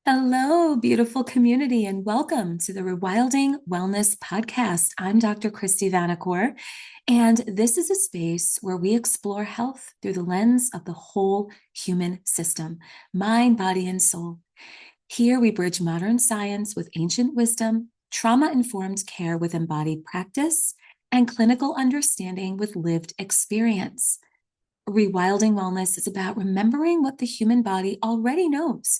Hello, beautiful community, and welcome to the Rewilding Wellness podcast. I'm Dr. Kristy Vanacore, and this is a space where we explore health through the lens of the whole human system, mind, body, and soul. Here we bridge modern science with ancient wisdom, trauma-informed care with embodied practice, and clinical understanding with lived experience. Rewilding Wellness is about remembering what the human body already knows: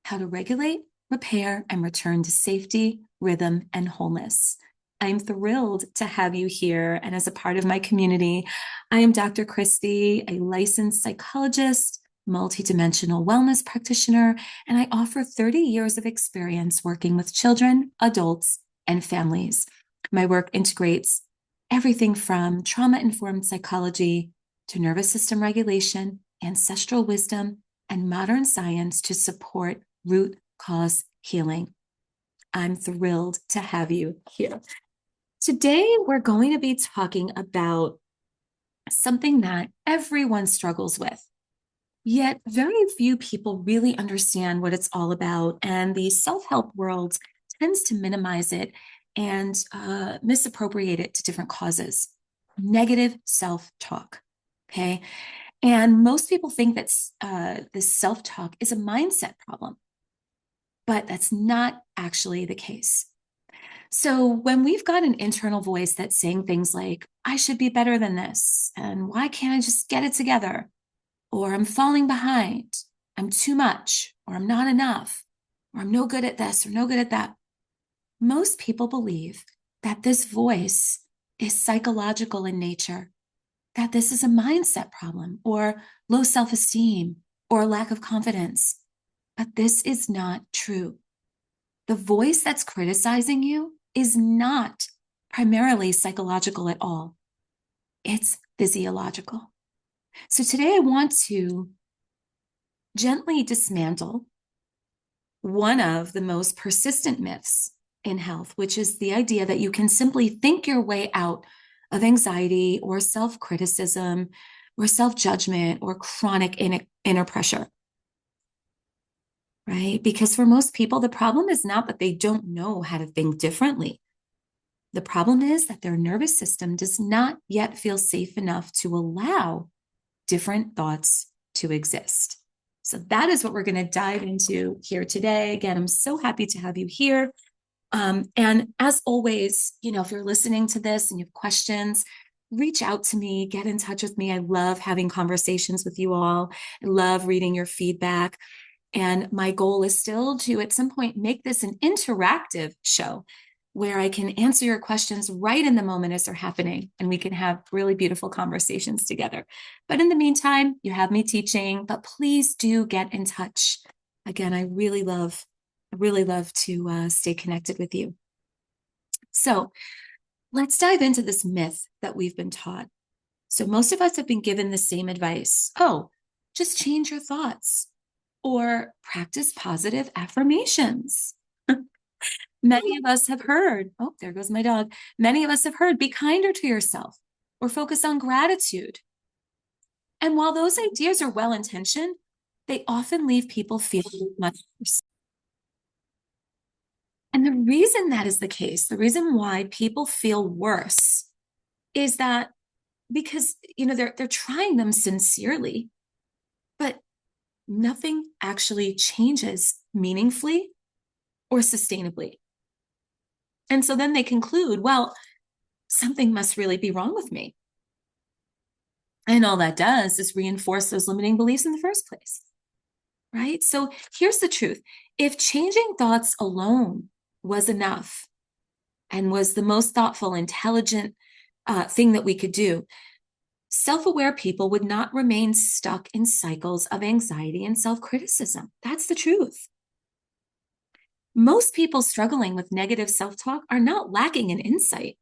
how to regulate, repair, and return to safety, rhythm, and wholeness. I'm thrilled to have you here. And as a part of my community, I am Dr. Kristy, a licensed psychologist, multidimensional wellness practitioner, and I offer 30 years of experience working with children, adults, and families. My work integrates everything from trauma-informed psychology to nervous system regulation, ancestral wisdom, and modern science to support root cause healing. I'm thrilled to have you here. Today, we're going to be talking about something that everyone struggles with, yet very few people really understand what it's all about. And the self-help world tends to minimize it and misappropriate it to different causes. Negative self-talk, okay? And most people think that this self-talk is a mindset problem, but that's not actually the case. So when we've got an internal voice that's saying things like, I should be better than this, and why can't I just get it together? Or I'm falling behind, I'm too much, or I'm not enough, or I'm no good at this, or no good at that. Most people believe that this voice is psychological in nature, that this is a mindset problem, or low self-esteem, or lack of confidence. But this is not true. The voice that's criticizing you is not primarily psychological at all. It's physiological. So today I want to gently dismantle one of the most persistent myths in health, which is the idea that you can simply think your way out of anxiety or self-criticism or self-judgment or chronic inner pressure. Right? Because for most people, the problem is not that they don't know how to think differently. The problem is that their nervous system does not yet feel safe enough to allow different thoughts to exist. So that is what we're going to dive into here today. Again, I'm so happy to have you here. And as always, if you're listening to this and you have questions, reach out to me, get in touch with me. I love having conversations with you all. I love reading your feedback. And my goal is still to, at some point, make this an interactive show where I can answer your questions right in the moment as they're happening, and we can have really beautiful conversations together. But in the meantime, you have me teaching, but please do get in touch. Again, I really love to stay connected with you. So let's dive into this myth that we've been taught. So most of us have been given the same advice. Oh, just change your thoughts, or practice positive affirmations. Many of us have heard, oh, there goes my dog. Many of us have heard, be kinder to yourself, or focus on gratitude. And while those ideas are well-intentioned, they often leave people feeling much worse. And the reason that is the case, the reason why people feel worse is that because, they're trying them sincerely, but nothing actually changes meaningfully or sustainably. And so then they conclude, well, something must really be wrong with me. And all that does is reinforce those limiting beliefs in the first place, right? So here's the truth. If changing thoughts alone was enough and was the most thoughtful, intelligent thing that we could do, self-aware people would not remain stuck in cycles of anxiety and self-criticism. That's the truth. Most people struggling with negative self-talk are not lacking in insight.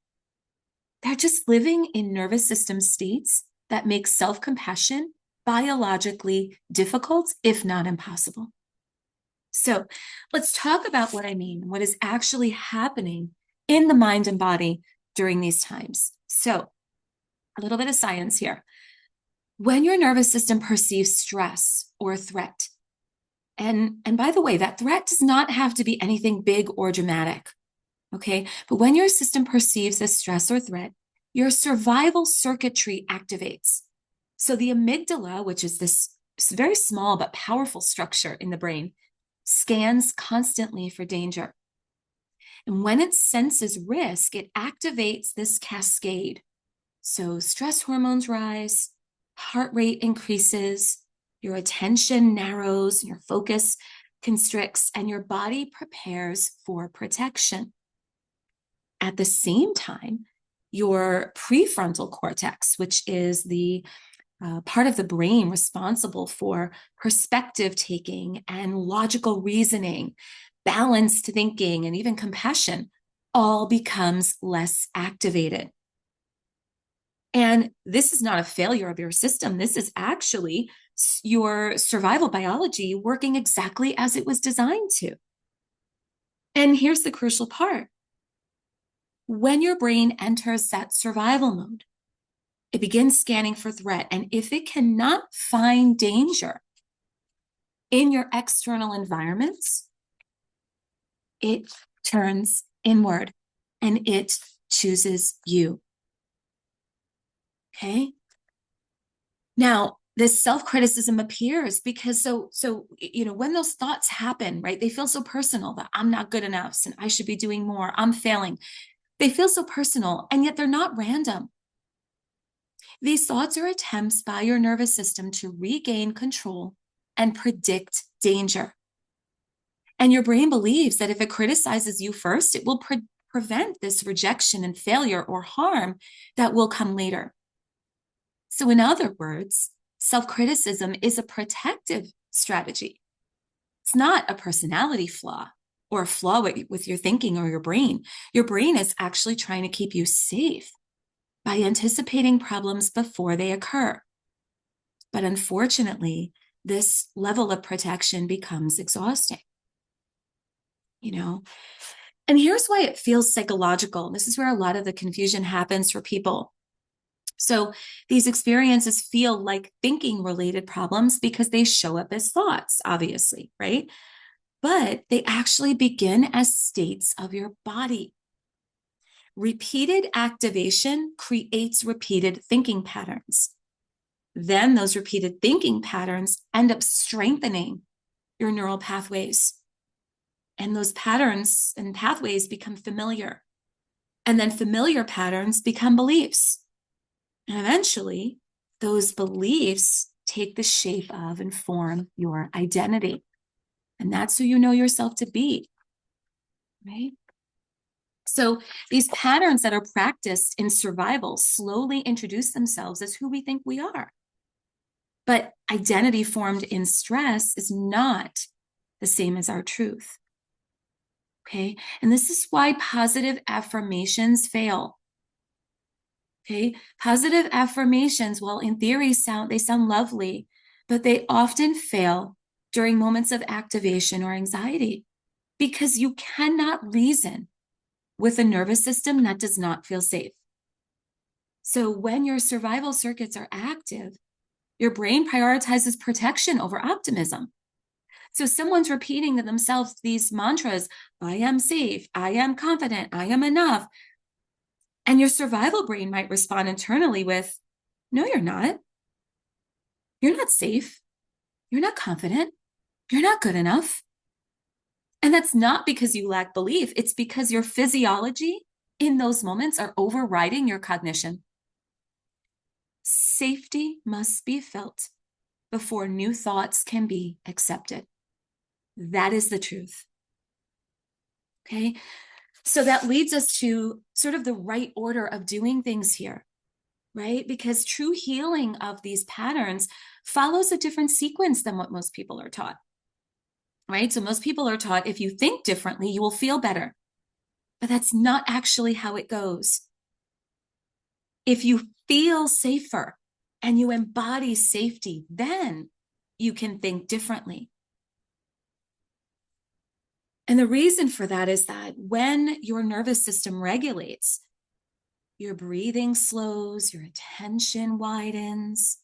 They're just living in nervous system states that make self-compassion biologically difficult, if not impossible. So let's talk about what I mean, what is actually happening in the mind and body during these times. So a little bit of science here. When your nervous system perceives stress or threat, And by the way, that threat does not have to be anything big or dramatic. Okay. But when your system perceives a stress or threat, your survival circuitry activates. So the amygdala, which is this very small but powerful structure in the brain, scans constantly for danger. And when it senses risk, it activates this cascade. So stress hormones rise, heart rate increases, your attention narrows, your focus constricts, and your body prepares for protection. At the same time, your prefrontal cortex, which is the part of the brain responsible for perspective taking and logical reasoning, balanced thinking, and even compassion, all becomes less activated. And this is not a failure of your system. This is actually your survival biology working exactly as it was designed to. And here's the crucial part. When your brain enters that survival mode, it begins scanning for threat. And if it cannot find danger in your external environments, it turns inward and it chooses you. Okay? Now, this self-criticism appears because when those thoughts happen, right, they feel so personal that I'm not good enough and I should be doing more, I'm failing. They feel so personal, and yet they're not random. These thoughts are attempts by your nervous system to regain control and predict danger. And your brain believes that if it criticizes you first, it will prevent this rejection and failure or harm that will come later. So in other words, self-criticism is a protective strategy. It's not a personality flaw or a flaw with your thinking or your brain. Your brain is actually trying to keep you safe by anticipating problems before they occur. But unfortunately, this level of protection becomes exhausting. And here's why it feels psychological. This is where a lot of the confusion happens for people. So these experiences feel like thinking related problems because they show up as thoughts, obviously, right? But they actually begin as states of your body. Repeated activation creates repeated thinking patterns. Then those repeated thinking patterns end up strengthening your neural pathways. And those patterns and pathways become familiar. And then familiar patterns become beliefs. And eventually, those beliefs take the shape of and form your identity. And that's who you know yourself to be, right? So these patterns that are practiced in survival slowly introduce themselves as who we think we are. But identity formed in stress is not the same as our truth. Okay? And this is why positive affirmations fail. Okay? Positive affirmations, well, in theory, they sound lovely, but they often fail during moments of activation or anxiety because you cannot reason with a nervous system that does not feel safe. So when your survival circuits are active, your brain prioritizes protection over optimism. So someone's repeating to themselves these mantras, I am safe, I am confident, I am enough. And your survival brain might respond internally with, no, you're not. You're not safe. You're not confident. You're not good enough. And that's not because you lack belief. It's because your physiology in those moments are overriding your cognition. Safety must be felt before new thoughts can be accepted. That is the truth. Okay? So that leads us to sort of the right order of doing things here, right? Because true healing of these patterns follows a different sequence than what most people are taught, right? So most people are taught if you think differently, you will feel better. But that's not actually how it goes. If you feel safer and you embody safety, then you can think differently. And the reason for that is that when your nervous system regulates, your breathing slows, your attention widens,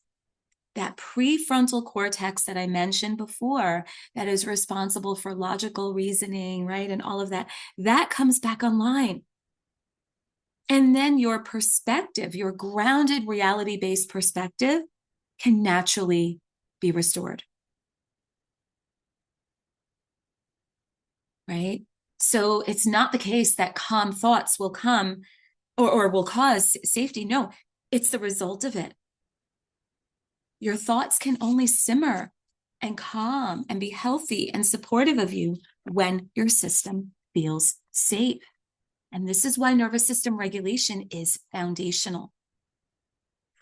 that prefrontal cortex that I mentioned before, that is responsible for logical reasoning, right? And all of that, that comes back online. And then your perspective, your grounded reality-based perspective, can naturally be restored. Right? So it's not the case that calm thoughts will come or will cause safety. No, it's the result of it. Your thoughts can only simmer and calm and be healthy and supportive of you when your system feels safe. And this is why nervous system regulation is foundational.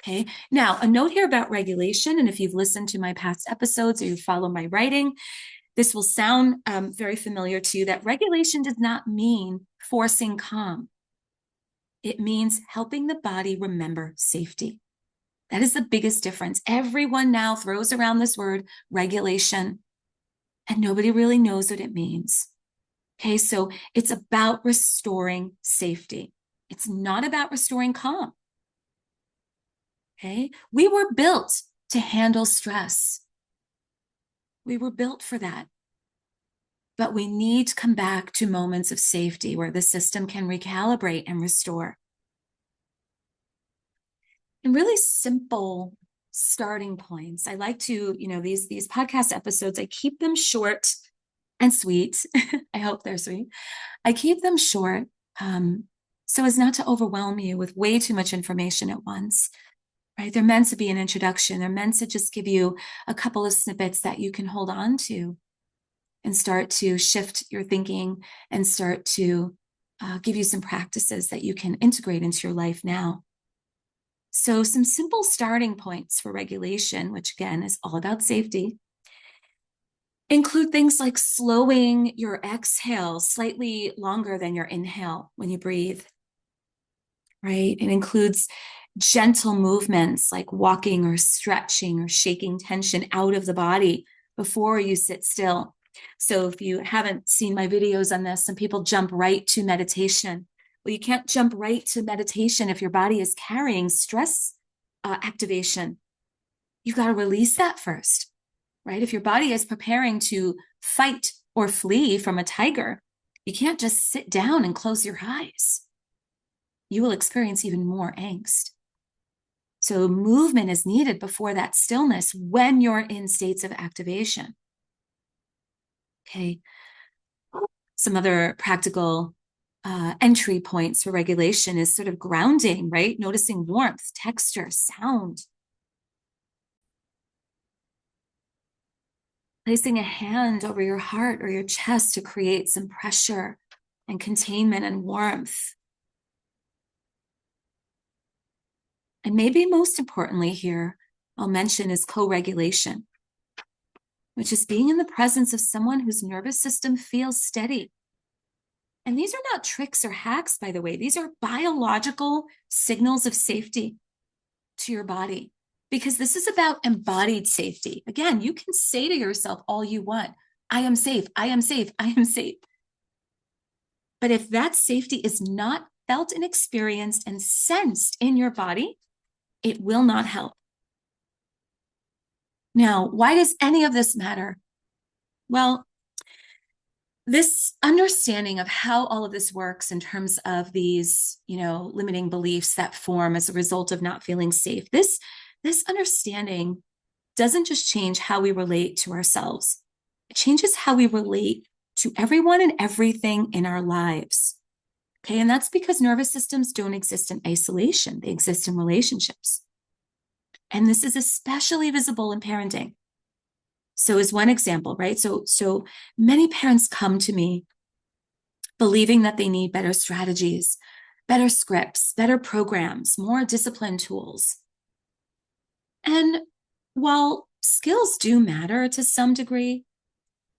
Okay. Now, a note here about regulation, and if you've listened to my past episodes or you follow my writing, this will sound very familiar to you, that regulation does not mean forcing calm. It means helping the body remember safety. That is the biggest difference. Everyone now throws around this word regulation, and nobody really knows what it means. Okay, so it's about restoring safety. It's not about restoring calm. Okay, we were built to handle stress. We were built for that. But we need to come back to moments of safety where the system can recalibrate and restore. And really simple starting points. I like to, these podcast episodes, I keep them short and sweet. I hope they're sweet. I keep them short so as not to overwhelm you with way too much information at once. Right? They're meant to be an introduction. They're meant to just give you a couple of snippets that you can hold on to and start to shift your thinking and start to give you some practices that you can integrate into your life now. So some simple starting points for regulation, which again is all about safety, include things like slowing your exhale slightly longer than your inhale when you breathe, right? It includes gentle movements like walking or stretching or shaking tension out of the body before you sit still. So if you haven't seen my videos on this, some people jump right to meditation. Well, you can't jump right to meditation if your body is carrying stress activation. You've got to release that first, right? If your body is preparing to fight or flee from a tiger, you can't just sit down and close your eyes. You will experience even more angst. So movement is needed before that stillness when you're in states of activation. Okay. Some other practical entry points for regulation is sort of grounding, right? Noticing warmth, texture, sound. Placing a hand over your heart or your chest to create some pressure and containment and warmth. And maybe most importantly here, I'll mention is co-regulation, which is being in the presence of someone whose nervous system feels steady. And these are not tricks or hacks, by the way. These are biological signals of safety to your body, because this is about embodied safety. Again, you can say to yourself all you want, I am safe, I am safe, I am safe. But if that safety is not felt and experienced and sensed in your body, it will not help. Now, why does any of this matter? Well, this understanding of how all of this works in terms of these, limiting beliefs that form as a result of not feeling safe, this understanding doesn't just change how we relate to ourselves. It changes how we relate to everyone and everything in our lives. Okay, and that's because nervous systems don't exist in isolation. They exist in relationships. And this is especially visible in parenting. So as one example, right? So many parents come to me believing that they need better strategies, better scripts, better programs, more discipline tools. And while skills do matter to some degree,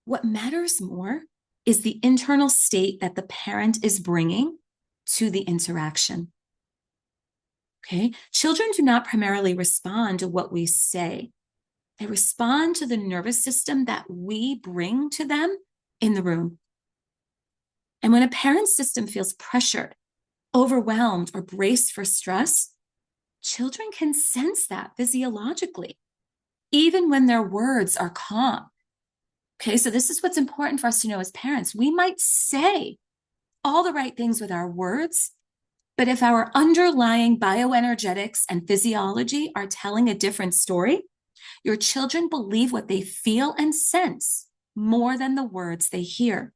what matters more is the internal state that the parent is bringing to the interaction. Okay? Children do not primarily respond to what we say. They respond to the nervous system that we bring to them in the room. And when a parent's system feels pressured, overwhelmed, or braced for stress, children can sense that physiologically. even when their words are calm. Okay, so this is what's important for us to know as parents. We might say all the right things with our words, but if our underlying bioenergetics and physiology are telling a different story, your children believe what they feel and sense more than the words they hear.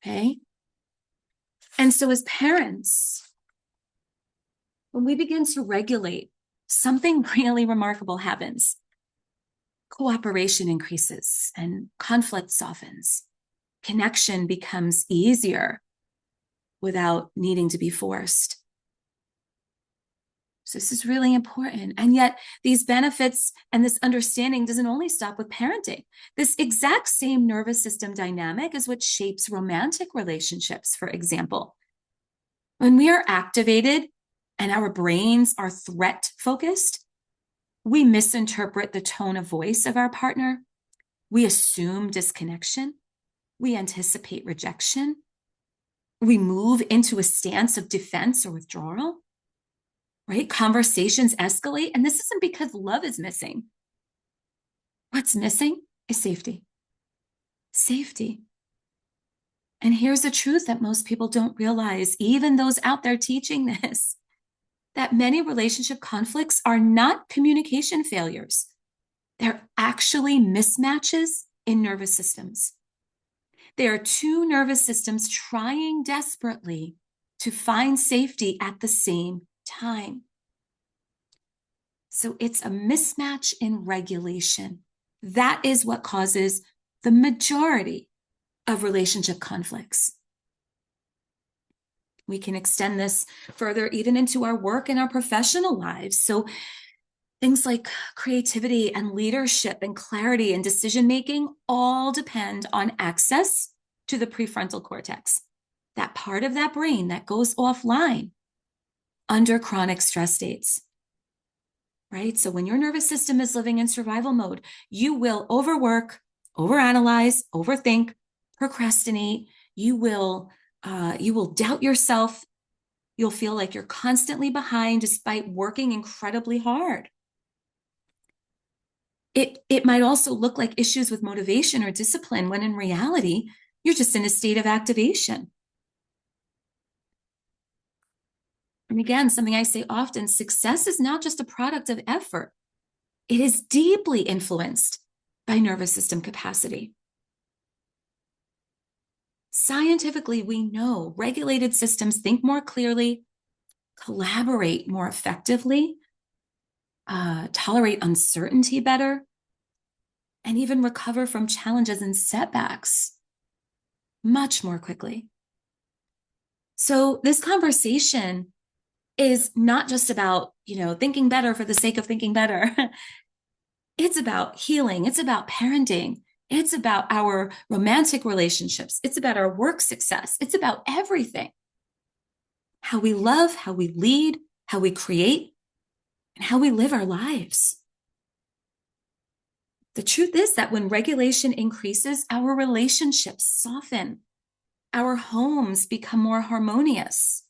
Okay? And so as parents, when we begin to regulate, something really remarkable happens. Cooperation increases and conflict softens. Connection becomes easier without needing to be forced. So this is really important. And yet these benefits and this understanding doesn't only stop with parenting. This exact same nervous system dynamic is what shapes romantic relationships, for example. When we are activated and our brains are threat focused, we misinterpret the tone of voice of our partner. We assume disconnection. We anticipate rejection. We move into a stance of defense or withdrawal, right? Conversations escalate, and this isn't because love is missing. What's missing is safety. Safety. And here's the truth that most people don't realize, even those out there teaching this, that many relationship conflicts are not communication failures. They're actually mismatches in nervous systems. They are two nervous systems trying desperately to find safety at the same time. So it's a mismatch in regulation. That is what causes the majority of relationship conflicts. We can extend this further even into our work and our professional lives. So things like creativity and leadership and clarity and decision-making all depend on access to the prefrontal cortex, that part of that brain that goes offline under chronic stress states, right? So when your nervous system is living in survival mode, you will overwork, overanalyze, overthink, procrastinate. You will doubt yourself. You'll feel like you're constantly behind despite working incredibly hard. It might also look like issues with motivation or discipline when in reality, you're just in a state of activation. And again, something I say often, success is not just a product of effort. It is deeply influenced by nervous system capacity. Scientifically, we know regulated systems think more clearly, collaborate more effectively, tolerate uncertainty better, and even recover from challenges and setbacks much more quickly. So this conversation is not just about, thinking better for the sake of thinking better. It's about healing. It's about parenting. It's about our romantic relationships. It's about our work success. It's about everything. How we love, how we lead, how we create, and how we live our lives. The truth is that when regulation increases, our relationships soften. Our homes become more harmonious.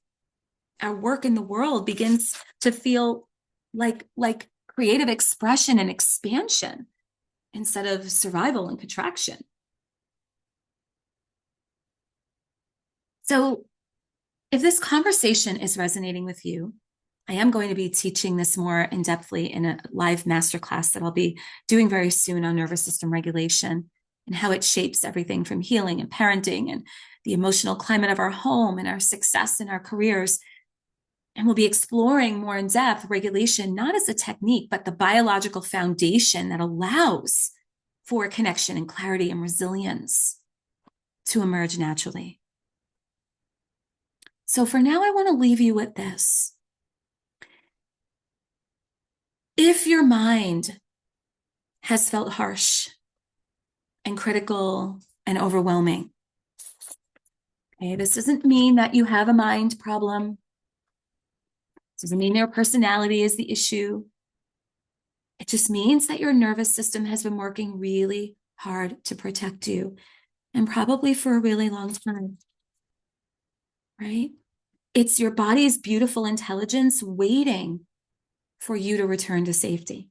Our work in the world begins to feel like creative expression and expansion instead of survival and contraction. So if this conversation is resonating with you, I am going to be teaching this more in-depthly in a live masterclass that I'll be doing very soon on nervous system regulation and how it shapes everything from healing and parenting and the emotional climate of our home and our success in our careers. And we'll be exploring more in depth regulation, not as a technique, but the biological foundation that allows for connection and clarity and resilience to emerge naturally. So for now, I want to leave you with this. If your mind has felt harsh and critical and overwhelming, okay, this doesn't mean that you have a mind problem. This doesn't mean your personality is the issue. It just means that your nervous system has been working really hard to protect you, and probably for a really long time, right? It's your body's beautiful intelligence waiting for you to return to safety.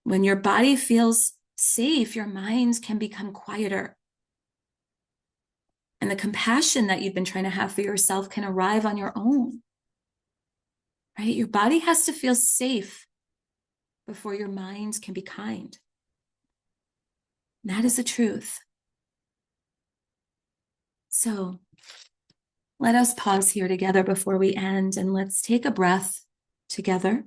When your body feels safe, your mind can become quieter. And the compassion that you've been trying to have for yourself can arrive on your own. Right? Your body has to feel safe before your mind can be kind. That is the truth. So let us pause here together before we end, and let's take a breath together.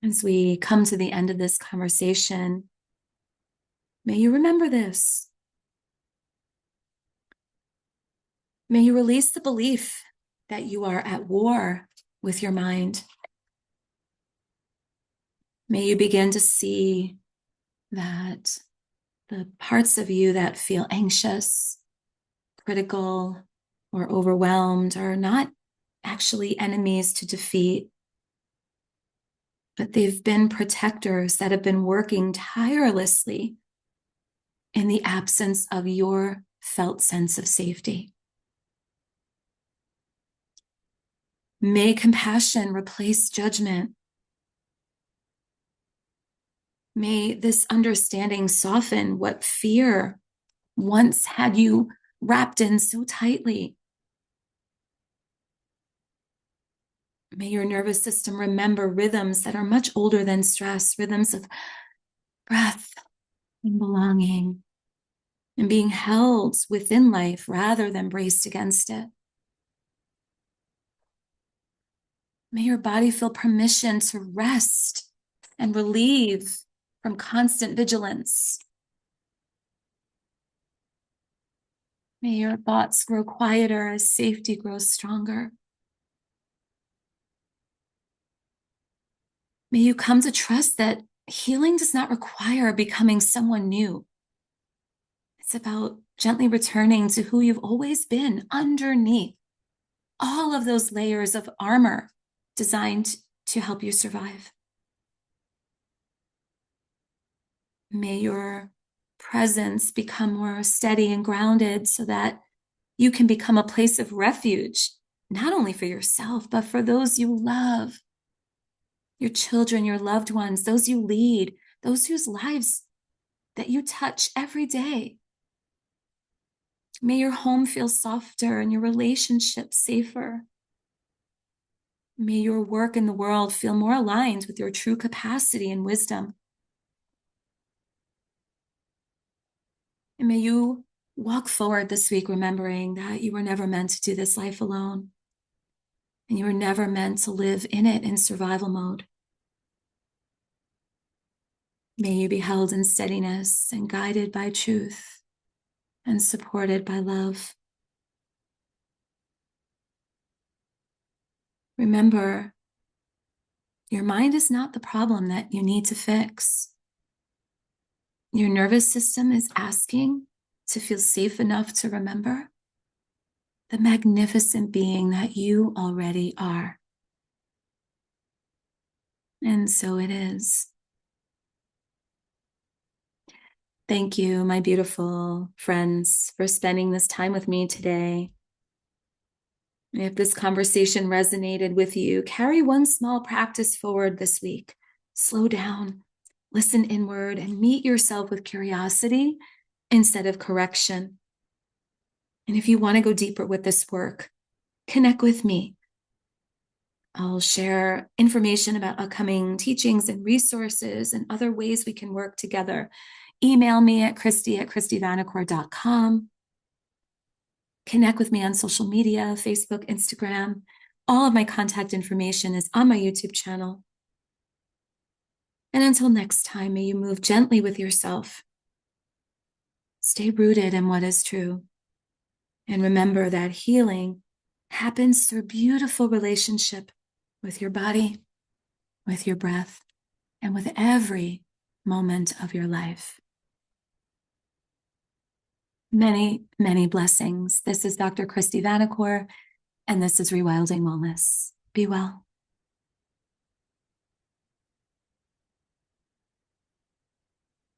As we come to the end of this conversation, may you remember this. May you release the belief that you are at war with your mind. May you begin to see that the parts of you that feel anxious, critical, or overwhelmed are not actually enemies to defeat, but they've been protectors that have been working tirelessly in the absence of your felt sense of safety. May compassion replace judgment. May this understanding soften what fear once had you wrapped in so tightly. May your nervous system remember rhythms that are much older than stress, rhythms of breath and belonging and being held within life rather than braced against it. May your body feel permission to rest and relieve from constant vigilance. May your thoughts grow quieter as safety grows stronger. May you come to trust that healing does not require becoming someone new. It's about gently returning to who you've always been underneath all of those layers of armor designed to help you survive. May your presence become more steady and grounded so that you can become a place of refuge, not only for yourself, but for those you love, your children, your loved ones, those you lead, those whose lives that you touch every day. May your home feel softer and your relationships safer. May your work in the world feel more aligned with your true capacity and wisdom. And may you walk forward this week remembering that you were never meant to do this life alone. And you were never meant to live in it in survival mode. May you be held in steadiness and guided by truth and supported by love. Remember, your mind is not the problem that you need to fix. Your nervous system is asking to feel safe enough to remember the magnificent being that you already are. And so it is. Thank you, my beautiful friends, for spending this time with me today. If this conversation resonated with you, carry one small practice forward this week. Slow down, listen inward, and meet yourself with curiosity instead of correction. And if you want to go deeper with this work, connect with me. I'll share information about upcoming teachings and resources and other ways we can work together. Email me at Kristy@KristyVanacore.com. Connect with me on social media, Facebook, Instagram. All of my contact information is on my YouTube channel. And until next time, may you move gently with yourself. Stay rooted in what is true. And remember that healing happens through beautiful relationship with your body, with your breath, and with every moment of your life. Many, many blessings. This is Dr. Kristy Vanacore, and this is Rewilding Wellness. Be well.